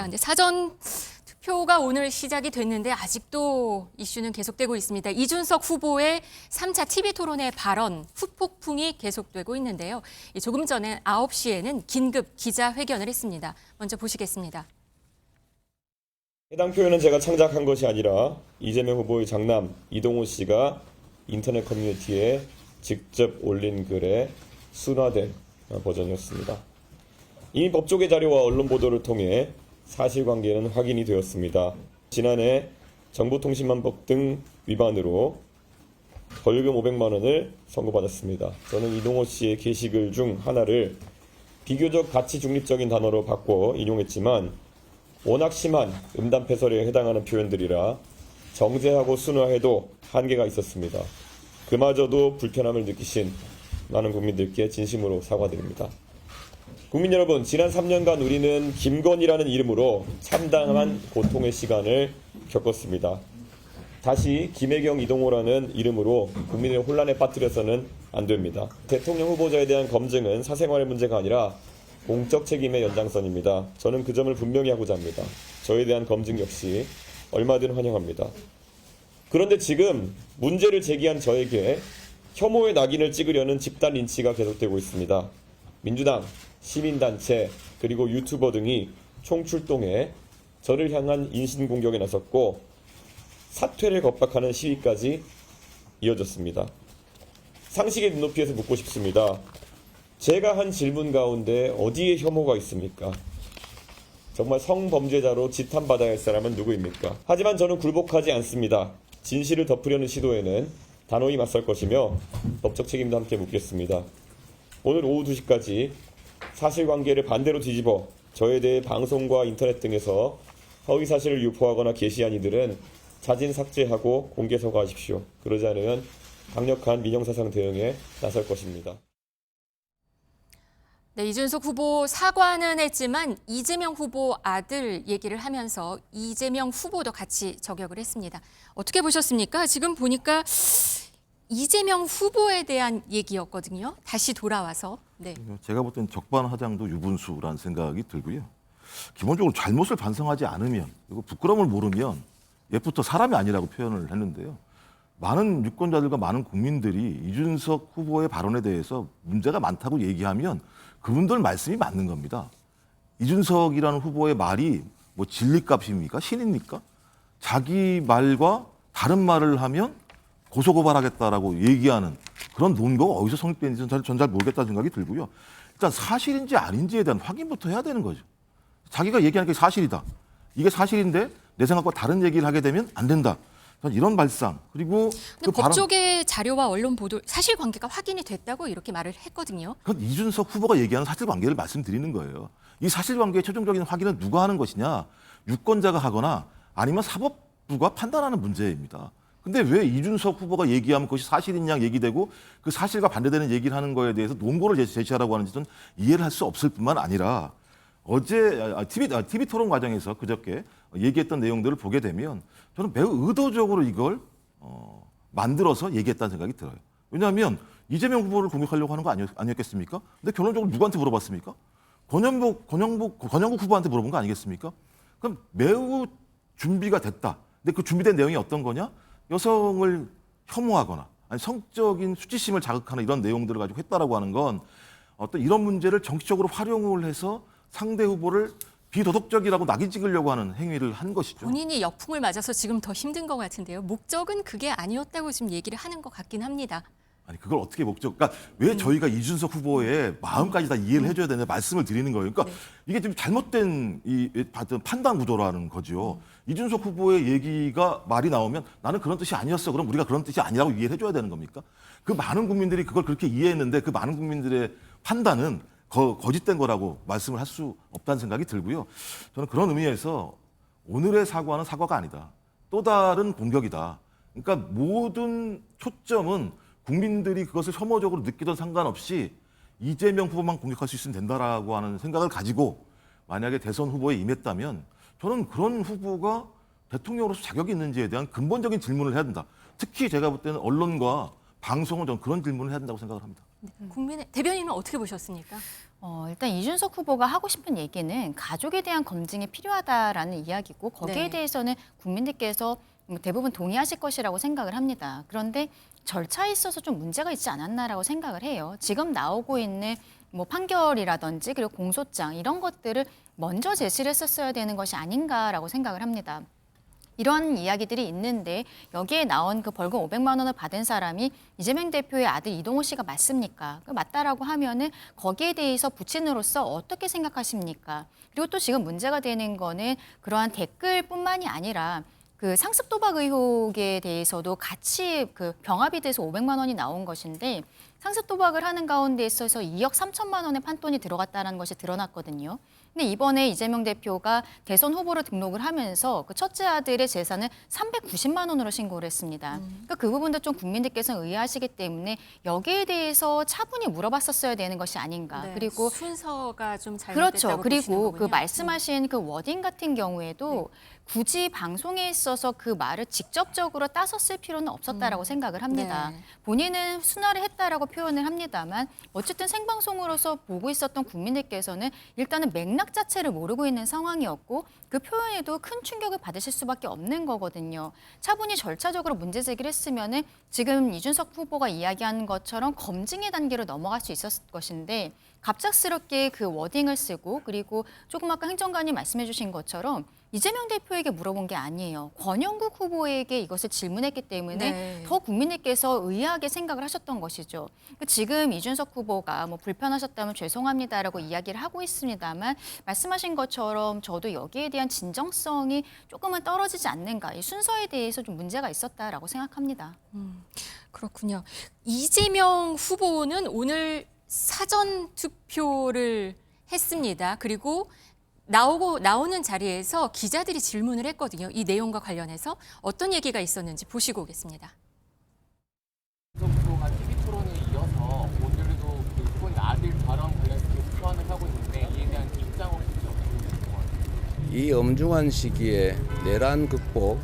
근데 사전 투표가 오늘 시작이 됐는데 아직도 이슈는 계속되고 있습니다. 이준석 후보의 3차 TV 토론회 발언, 후폭풍이 계속되고 있는데요. 조금 전에 9시에는 긴급 기자회견을 했습니다. 먼저 보시겠습니다. 해당 표현은 제가 창작한 것이 아니라 이재명 후보의 장남 이동호 씨가 인터넷 커뮤니티에 직접 올린 글의 순화된 버전이었습니다. 이미 법조계 자료와 언론 보도를 통해 사실관계는 확인이 되었습니다. 지난해 정보통신망법 등 위반으로 벌금 500만 원을 선고받았습니다. 저는 이동호 씨의 게시글 중 하나를 비교적 가치 중립적인 단어로 바꿔 인용했지만 워낙 심한 음담패설에 해당하는 표현들이라 정제하고 순화해도 한계가 있었습니다. 그마저도 불편함을 느끼신 많은 국민들께 진심으로 사과드립니다. 국민 여러분, 지난 3년간 우리는 김건희라는 이름으로 참담한 고통의 시간을 겪었습니다. 다시 김혜경, 이동호라는 이름으로 국민을 혼란에 빠뜨려서는 안 됩니다. 대통령 후보자에 대한 검증은 사생활의 문제가 아니라 공적 책임의 연장선입니다. 저는 그 점을 분명히 하고자 합니다. 저에 대한 검증 역시 얼마든 환영합니다. 그런데 지금 문제를 제기한 저에게 혐오의 낙인을 찍으려는 집단 린치가 계속되고 있습니다. 민주당, 시민단체, 그리고 유튜버 등이 총출동해 저를 향한 인신공격에 나섰고 사퇴를 겁박하는 시위까지 이어졌습니다. 상식의 눈높이에서 묻고 싶습니다. 제가 한 질문 가운데 어디에 혐오가 있습니까? 정말 성범죄자로 지탄받아야 할 사람은 누구입니까? 하지만 저는 굴복하지 않습니다. 진실을 덮으려는 시도에는 단호히 맞설 것이며 법적 책임도 함께 묻겠습니다. 오늘 오후 2시까지 사실관계를 반대로 뒤집어 저에 대해 방송과 인터넷 등에서 허위사실을 유포하거나 게시한 이들은 자진 삭제하고 공개 사과하십시오. 그러지 않으면 강력한 민형사상 대응에 나설 것입니다. 네, 이준석 후보 사과는 했지만 이재명 후보 아들 얘기를 하면서 이재명 후보도 같이 저격을 했습니다. 어떻게 보셨습니까? 지금 보니까 이재명 후보에 대한 얘기였거든요. 다시 돌아와서. 네. 제가 볼 때는 적반하장도 유분수라는 생각이 들고요. 기본적으로 잘못을 반성하지 않으면 그리고 부끄러움을 모르면 옛부터 사람이 아니라고 표현을 했는데요. 많은 유권자들과 많은 국민들이 이준석 후보의 발언에 대해서 문제가 많다고 얘기하면 그분들 말씀이 맞는 겁니다. 이준석이라는 후보의 말이 뭐 진리값입니까? 신입니까? 자기 말과 다른 말을 하면 고소고발하겠다라고 얘기하는 그런 논거가 어디서 성립되는지 전 잘 모르겠다는 생각이 들고요. 일단 사실인지 아닌지에 대한 확인부터 해야 되는 거죠. 자기가 얘기하는 게 사실이다. 이게 사실인데 내 생각과 다른 얘기를 하게 되면 안 된다. 이런 발상. 그리고 근데 법조계 자료와 언론 보도 사실관계가 확인이 됐다고 이렇게 말을 했거든요. 그건 이준석 후보가 얘기하는 사실관계를 말씀드리는 거예요. 이 사실관계의 최종적인 확인은 누가 하는 것이냐. 유권자가 하거나 아니면 사법부가 판단하는 문제입니다. 근데 왜 이준석 후보가 얘기하면 그것이 사실이냐 얘기되고 그 사실과 반대되는 얘기를 하는 거에 대해서 논거를 제시하라고 하는지 는 이해를 할 수 없을 뿐만 아니라 어제 TV 토론 과정에서 그저께 얘기했던 내용들을 보게 되면 저는 매우 의도적으로 이걸 만들어서 얘기했다는 생각이 들어요. 왜냐하면 이재명 후보를 공격하려고 하는 거 아니었겠습니까? 근데 결론적으로 누구한테 물어봤습니까? 권영국 후보한테 물어본 거 아니겠습니까? 그럼 매우 준비가 됐다. 근데 그 준비된 내용이 어떤 거냐? 여성을 혐오하거나 아니 성적인 수치심을 자극하는 이런 내용들을 가지고 했다라고 하는 건 어떤 이런 문제를 정치적으로 활용을 해서 상대 후보를 비도덕적이라고 낙인 찍으려고 하는 행위를 한 것이죠. 본인이 역풍을 맞아서 지금 더 힘든 것 같은데요. 목적은 그게 아니었다고 지금 얘기를 하는 것 같긴 합니다. 아니 그걸 어떻게 그러니까 왜 저희가 이준석 후보의 마음까지 다 이해를 해줘야 되는 말씀을 드리는 거예요. 그러니까 이게 좀 잘못된 판단 구도라는 거죠. 이준석 후보의 얘기가 말이 나오면 나는 그런 뜻이 아니었어. 그럼 우리가 그런 뜻이 아니라고 이해를 해줘야 되는 겁니까? 그 많은 국민들이 그걸 그렇게 이해했는데 그 많은 국민들의 판단은 거짓된 거라고 말씀을 할 수 없다는 생각이 들고요. 저는 그런 의미에서 오늘의 사과는 사과가 아니다. 또 다른 공격이다. 그러니까 모든 초점은 국민들이 그것을 혐오적으로 느끼던 상관없이 이재명 후보만 공격할 수 있으면 된다라고 하는 생각을 가지고 만약에 대선 후보에 임했다면 저는 그런 후보가 대통령으로서 자격이 있는지에 대한 근본적인 질문을 해야 된다. 특히 제가 볼 때는 언론과 방송은 저는 그런 질문을 해야 된다고 생각을 합니다. 국민의 대변인은 어떻게 보셨습니까? 일단 이준석 후보가 하고 싶은 얘기는 가족에 대한 검증이 필요하다라는 이야기고 거기에 네. 대해서는 국민들께서 대부분 동의하실 것이라고 생각을 합니다. 그런데 절차에 있어서 좀 문제가 있지 않았나라고 생각을 해요. 지금 나오고 있는 뭐 판결이라든지 그리고 공소장 이런 것들을 먼저 제시를 했었어야 되는 것이 아닌가라고 생각을 합니다. 이런 이야기들이 있는데 여기에 나온 그 벌금 500만 원을 받은 사람이 이재명 대표의 아들 이동호 씨가 맞습니까? 맞다라고 하면은 거기에 대해서 부친으로서 어떻게 생각하십니까? 그리고 또 지금 문제가 되는 거는 그러한 댓글뿐만이 아니라 그 상습 도박 의혹에 대해서도 같이 그 병합이 돼서 500만 원이 나온 것인데 상습 도박을 하는 가운데 있어서 2억 3천만 원의 판돈이 들어갔다는 것이 드러났거든요. 근데 이번에 이재명 대표가 대선 후보로 등록을 하면서 그 첫째 아들의 재산을 390만 원으로 신고를 했습니다. 그러니까 그 부분도 좀 국민들께서 의아하시기 때문에 여기에 대해서 차분히 물어봤었어야 되는 것이 아닌가. 네, 그리고 순서가 좀 잘못됐다고 그렇죠. 그리고 보시는 그 거군요. 말씀하신 그 워딩 같은 경우에도 굳이 방송에 있어서 그 말을 직접적으로 따섰을 필요는 없었다라고 생각을 합니다. 네. 본인은 순화를 했다라고 표현을 합니다만 어쨌든 생방송으로서 보고 있었던 국민들께서는 일단은 맥락 자체를 모르고 있는 상황이었고 그 표현에도 큰 충격을 받으실 수밖에 없는 거거든요. 차분히 절차적으로 문제 제기를 했으면은 지금 이준석 후보가 이야기하는 것처럼 검증의 단계로 넘어갈 수 있었을 것인데 갑작스럽게 그 워딩을 쓰고 그리고 조금 아까 행정관이 말씀해 주신 것처럼 이재명 대표에게 물어본 게 아니에요. 권영국 후보에게 이것을 질문했기 때문에 네. 더 국민들께서 의아하게 생각을 하셨던 것이죠. 지금 이준석 후보가 뭐 불편하셨다면 죄송합니다라고 이야기를 하고 있습니다만 말씀하신 것처럼 저도 여기에 대한 진정성이 조금은 떨어지지 않는가. 이 순서에 대해서 좀 문제가 있었다라고 생각합니다. 그렇군요. 이재명 후보는 오늘 사전 투표를 했습니다. 그리고 나오는 자리에서 기자들이 질문을 했거든요. 이 내용과 관련해서 어떤 얘기가 있었는지 보시고 오겠습니다. 후보가 TV 토론에 이어서 오늘도 그 후보님 아들 발언 관련해서 계속 표현을 하고 있는데 이에 대한 입장 혹시 어떻게 보세요? 이 엄중한 시기에 내란 극복,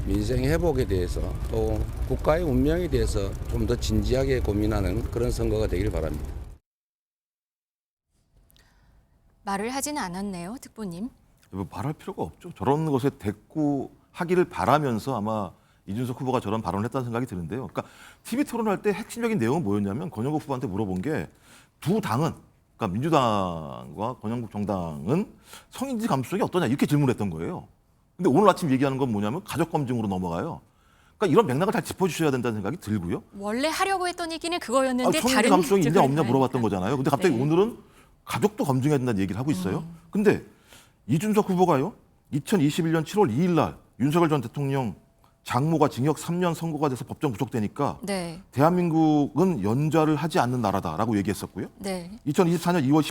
민생 회복에 대해서 또 국가의 운명에 대해서 좀 더 진지하게 고민하는 그런 선거가 되길 바랍니다. 말을 하지는 않았네요, 특보님. 뭐 말할 필요가 없죠. 저런 것에 대꾸하기를 바라면서 아마 이준석 후보가 저런 발언을 했다는 생각이 드는데요. 그러니까 TV 토론할 때 핵심적인 내용은 뭐였냐면 권영국 후보한테 물어본 게 두 당은 그러니까 민주당과 권영국 정당은 성인지 감수성이 어떠냐 이렇게 질문했던 거예요. 근데 오늘 아침 얘기하는 건 뭐냐면 가족 검증으로 넘어가요. 그러니까 이런 맥락을 잘 짚어주셔야 된다는 생각이 들고요. 원래 하려고 했던 얘기는 그거였는데 성인지 다른 감수성이 있냐 쪽으로 없냐 물어봤던 가니까. 거잖아요. 근데 갑자기 네. 오늘은 가족도 검증해야 된다는 얘기를 하고 있어요. 근데 이준석 후보가요. 2021년 7월 2일 날 윤석열 전 대통령 장모가 징역 3년 선고가 돼서 법정 구속되니까 네, 대한민국은 연좌를 하지 않는 나라다라고 얘기했었고요. 네. 2024년 2월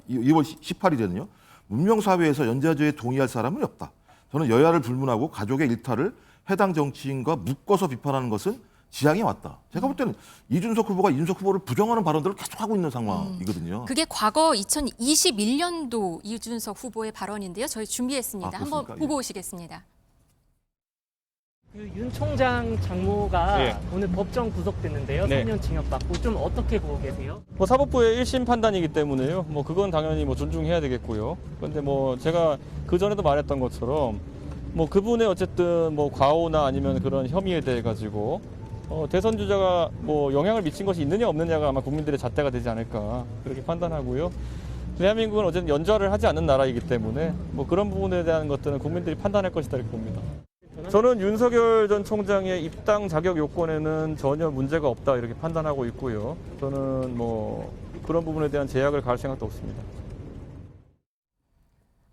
18일에는요. 문명사회에서 연좌제에 동의할 사람은 없다. 저는 여야를 불문하고 가족의 일탈을 해당 정치인과 묶어서 비판하는 것은 지향해 왔다. 제가 볼 때는 이준석 후보가 이준석 후보를 부정하는 발언들을 계속 하고 있는 상황이거든요. 그게 과거 2021년도 이준석 후보의 발언인데요. 저희 준비했습니다. 아, 한번 그렇습니까? 보고 예. 오시겠습니다. 그 윤 총장 장모가 네. 오늘 법정 구속됐는데요. 네. 3년 징역받고 좀 어떻게 보고 계세요? 뭐 사법부의 1심 판단이기 때문에요. 뭐 그건 당연히 뭐 존중해야 되겠고요. 그런데 뭐 제가 그 전에도 말했던 것처럼 뭐 그분의 어쨌든 뭐 과오나 아니면 그런 혐의에 대해 가지고 대선 주자가 뭐 영향을 미친 것이 있느냐 없느냐가 아마 국민들의 잣대가 되지 않을까 그렇게 판단하고요. 대한민국은 어쨌든 연좌를 하지 않는 나라이기 때문에 뭐 그런 부분에 대한 것들은 국민들이 판단할 것이다 이렇게 봅니다. 저는 윤석열 전 총장의 입당 자격 요건에는 전혀 문제가 없다 이렇게 판단하고 있고요. 저는 뭐 그런 부분에 대한 제약을 가할 생각도 없습니다.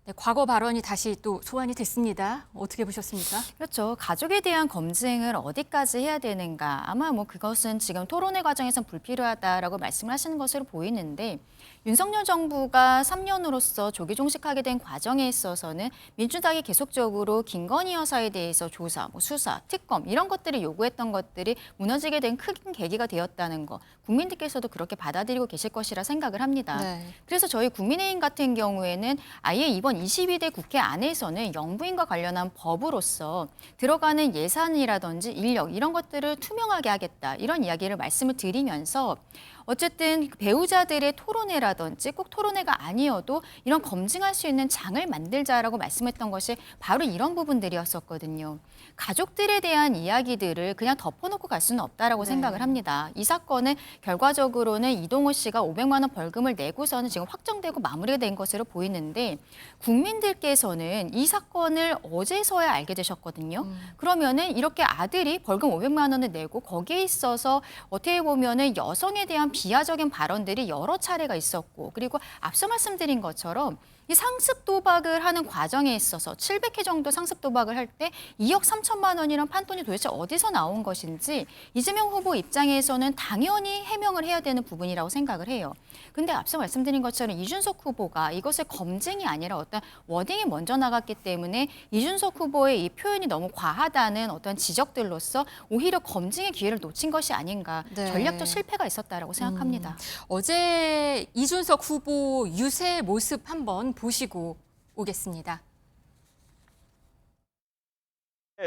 네, 과거 발언이 다시 또 소환이 됐습니다. 어떻게 보셨습니까? 그렇죠. 가족에 대한 검증을 어디까지 해야 되는가. 아마 뭐 그것은 지금 토론회 과정에선 불필요하다라고 말씀을 하시는 것으로 보이는데 윤석열 정부가 3년으로서 조기 종식하게 된 과정에 있어서는 민주당이 계속적으로 김건희 여사에 대해서 조사, 뭐 수사, 특검 이런 것들을 요구했던 것들이 무너지게 된 큰 계기가 되었다는 거. 국민들께서도 그렇게 받아들이고 계실 것이라 생각을 합니다. 네. 그래서 저희 국민의힘 같은 경우에는 아예 이번 22대 국회 안에서는 영부인과 관련한 법으로서 들어가는 예산이라든지 인력 이런 것들을 투명하게 하겠다 이런 이야기를 말씀을 드리면서 어쨌든 배우자들의 토론회라든지 꼭 토론회가 아니어도 이런 검증할 수 있는 장을 만들자라고 말씀했던 것이 바로 이런 부분들이었었거든요. 가족들에 대한 이야기들을 그냥 덮어놓고 갈 수는 없다라고 생각을 합니다. 이 사건은 결과적으로는 이동호 씨가 500만 원 벌금을 내고서는 지금 확정되고 마무리가 된 것으로 보이는데 국민들께서는 이 사건을 어제서야 알게 되셨거든요. 그러면은 이렇게 아들이 벌금 500만 원을 내고 거기에 있어서 어떻게 보면은 여성에 대한 비하적인 발언들이 여러 차례가 있었고 그리고 앞서 말씀드린 것처럼 이 상습 도박을 하는 과정에 있어서 700회 정도 상습 도박을 할 때 2억 3천만 원이란 판돈이 도대체 어디서 나온 것인지 이재명 후보 입장에서는 당연히 해명을 해야 되는 부분이라고 생각을 해요. 근데 앞서 말씀드린 것처럼 이준석 후보가 이것을 검증이 아니라 어떤 워딩이 먼저 나갔기 때문에 이준석 후보의 이 표현이 너무 과하다는 어떤 지적들로서 오히려 검증의 기회를 놓친 것이 아닌가 네. 전략적 실패가 있었다라고 생각합니다. 어제 이준석 후보 유세 모습 한번 보시고 오겠습니다.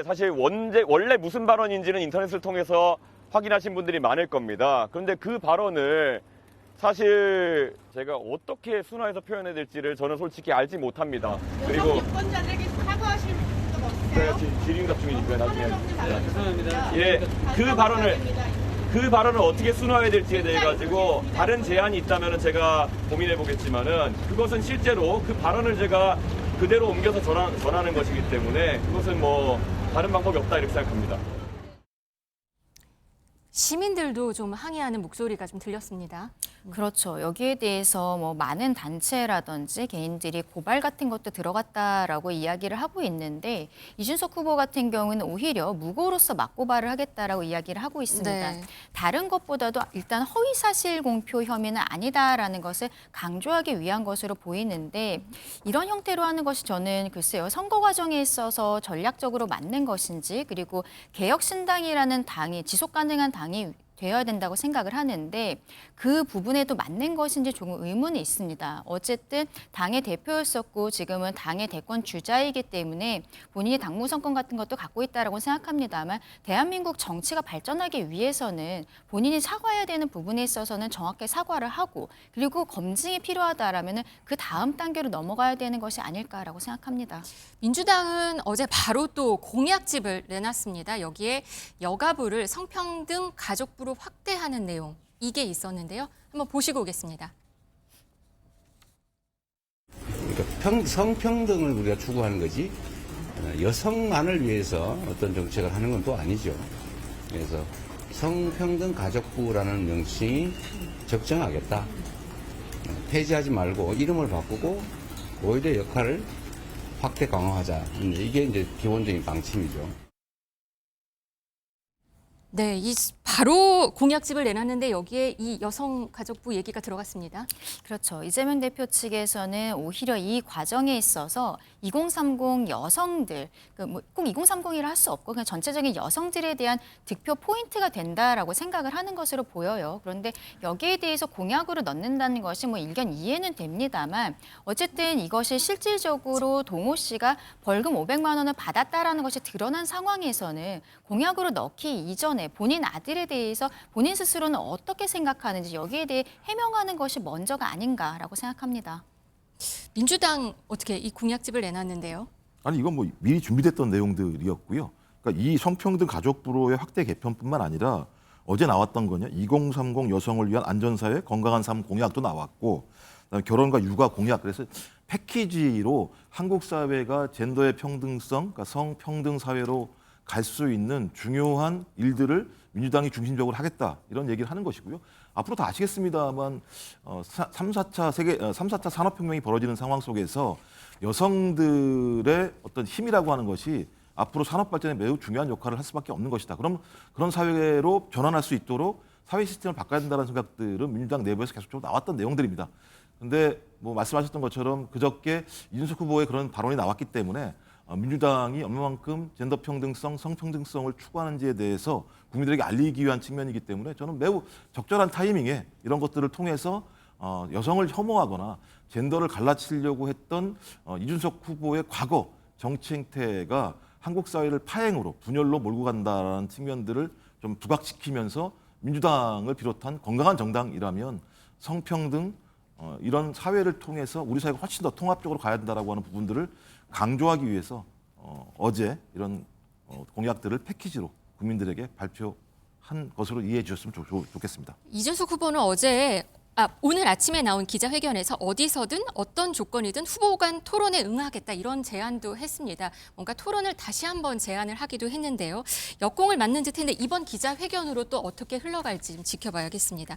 사실 원래 무슨 발언인지는 인터넷을 통해서 확인하신 분들이 많을 겁니다. 그런데 그 발언을 사실 제가 어떻게 순화해서 표현해야 될지를 저는 솔직히 알지 못합니다. 그리고 유권자들에게 사과하실 적 없으세요? 네, 질의응답 중이니까 나중에. 죄송합니다. 예, 그 발언을 어떻게 순화해야 될지에 대해 가지고 다른 제안이 있다면 제가 고민해 보겠지만은 그것은 실제로 그 발언을 제가 그대로 옮겨서 전하는 것이기 때문에 그것은 뭐 다른 방법이 없다 이렇게 생각합니다. 시민들도 좀 항의하는 목소리가 좀 들렸습니다. 그렇죠. 여기에 대해서 뭐 많은 단체라든지 개인들이 고발 같은 것도 들어갔다라고 이야기를 하고 있는데 이준석 후보 같은 경우는 오히려 무고로서 맞고발을 하겠다라고 이야기를 하고 있습니다. 네. 다른 것보다도 일단 허위사실 공표 혐의는 아니다라는 것을 강조하기 위한 것으로 보이는데 이런 형태로 하는 것이 저는 글쎄요. 선거 과정에 있어서 전략적으로 맞는 것인지 그리고 개혁신당이라는 당이 지속 가능한 당이 되어야 된다고 생각을 하는데 그 부분에도 맞는 것인지 조금 의문이 있습니다. 어쨌든 당의 대표였었고 지금은 당의 대권 주자이기 때문에 본인이 당무 선권 같은 것도 갖고 있다라고 생각합니다만 대한민국 정치가 발전하기 위해서는 본인이 사과해야 되는 부분에 있어서는 정확하게 사과를 하고 그리고 검증이 필요하다라면 그 다음 단계로 넘어가야 되는 것이 아닐까라고 생각합니다. 민주당은 어제 바로 또 공약집을 내놨습니다. 여기에 여가부를 성평등 가족부로 확대하는 내용 이게 있었는데요. 한번 보시고 오겠습니다. 그러니까 성평등을 우리가 추구하는 거지 여성만을 위해서 어떤 정책을 하는 건 또 아니죠. 그래서 성평등 가족부라는 명칭이 적정하겠다. 폐지하지 말고 이름을 바꾸고 오히려 역할을 확대 강화하자. 이게 이제 기본적인 방침이죠. 네, 바로 공약집을 내놨는데 여기에 이 여성가족부 얘기가 들어갔습니다. 그렇죠. 이재명 대표 측에서는 오히려 이 과정에 있어서 2030 여성들, 꼭 2030이라 할 수 없고 그냥 전체적인 여성들에 대한 득표 포인트가 된다라고 생각을 하는 것으로 보여요. 그런데 여기에 대해서 공약으로 넣는다는 것이 뭐 일견 이해는 됩니다만 어쨌든 이것이 실질적으로 동호 씨가 벌금 500만 원을 받았다라는 것이 드러난 상황에서는 공약으로 넣기 이전에 본인 아들에 대해서 본인 스스로는 어떻게 생각하는지 여기에 대해 해명하는 것이 먼저가 아닌가라고 생각합니다. 민주당 어떻게 이 공약집을 내놨는데요? 아니 이건 뭐 미리 준비됐던 내용들이었고요. 그러니까 이 성평등 가족부로의 확대 개편뿐만 아니라 어제 나왔던 거냐 2030 여성을 위한 안전사회 건강한 삶 공약도 나왔고 그다음에 결혼과 육아 공약 그래서 패키지로 한국 사회가 젠더의 평등성, 그러니까 성평등 사회로 갈 수 있는 중요한 일들을 민주당이 중심적으로 하겠다 이런 얘기를 하는 것이고요. 앞으로 다 아시겠습니다만 3, 4차 산업혁명이 벌어지는 상황 속에서 여성들의 어떤 힘이라고 하는 것이 앞으로 산업 발전에 매우 중요한 역할을 할 수밖에 없는 것이다. 그럼 그런 사회로 전환할 수 있도록 사회 시스템을 바꿔야 된다는 생각들은 민주당 내부에서 계속적으로 나왔던 내용들입니다. 그런데 뭐 말씀하셨던 것처럼 그저께 이준석 후보의 그런 발언이 나왔기 때문에 민주당이 얼마만큼 젠더 평등성, 성평등성을 추구하는지에 대해서 국민들에게 알리기 위한 측면이기 때문에 저는 매우 적절한 타이밍에 이런 것들을 통해서 여성을 혐오하거나 젠더를 갈라치려고 했던 이준석 후보의 과거 정치 행태가 한국 사회를 파행으로 분열로 몰고 간다라는 측면들을 좀 부각시키면서 민주당을 비롯한 건강한 정당이라면 성평등 이런 사회를 통해서 우리 사회가 훨씬 더 통합적으로 가야 된다라고 하는 부분들을 강조하기 위해서 어제 이런 공약들을 패키지로 국민들에게 발표한 것으로 이해해 주셨으면 좋겠습니다. 이준석 후보는 오늘 아침에 나온 기자회견에서 어디서든 어떤 조건이든 후보 간 토론에 응하겠다 이런 제안도 했습니다. 뭔가 토론을 다시 한번 제안을 하기도 했는데요. 역공을 맞는 듯했는데 이번 기자회견으로 또 어떻게 흘러갈지 좀 지켜봐야겠습니다.